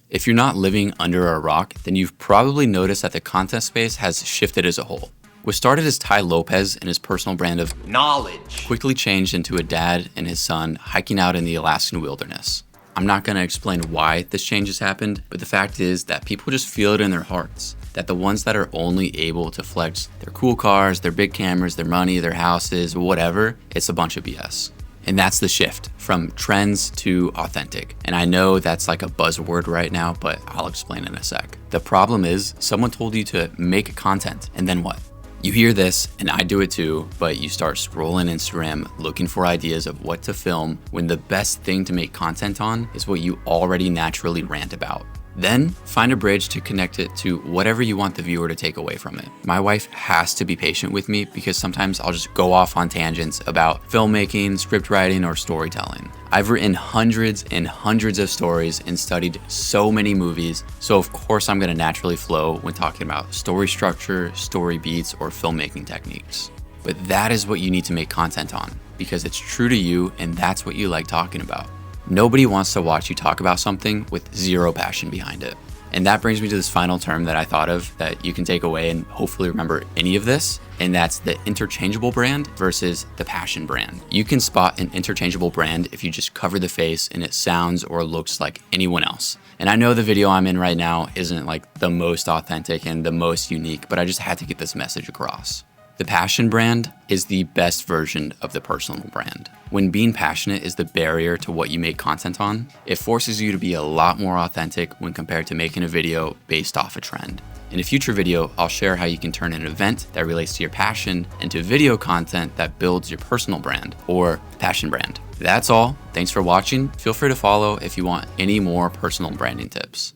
If you're not living under a rock, then you've probably noticed that the content space has shifted as a whole. What started as Ty Lopez and his personal brand of knowledge quickly changed into a dad and his son hiking out in the Alaskan wilderness. I'm not going to explain why this change has happened, but the fact is that people just feel it in their hearts, that the ones that are only able to flex their cool cars, their big cameras, their money, their houses, whatever, it's a bunch of BS. And that's the shift from trends to authentic. And I know that's like a buzzword right now, but I'll explain in a sec. The problem is someone told you to make content, and then what? You hear this, and I do it too, but you start scrolling Instagram looking for ideas of what to film when the best thing to make content on is what you already naturally rant about. Then find a bridge to connect it to whatever you want the viewer to take away from it. My wife has to be patient with me because sometimes I'll just go off on tangents about filmmaking, script writing, or storytelling. I've written hundreds and hundreds of stories and studied so many movies, so of course I'm gonna naturally flow when talking about story structure, story beats, or filmmaking techniques. But that is what you need to make content on because it's true to you and that's what you like talking about. Nobody wants to watch you talk about something with zero passion behind it. And that brings me to this final term that I thought of that you can take away and hopefully remember any of this, and that's the interchangeable brand versus the passion brand. You can spot an interchangeable brand if you just cover the face and it sounds or looks like anyone else. And I know the video I'm in right now isn't like the most authentic and the most unique, but I just had to get this message across. The passion brand is the best version of the personal brand. When being passionate is the barrier to what you make content on, it forces you to be a lot more authentic when compared to making a video based off a trend. In a future video, I'll share how you can turn an event that relates to your passion into video content that builds your personal brand or passion brand. That's all. Thanks for watching. Feel free to follow if you want any more personal branding tips.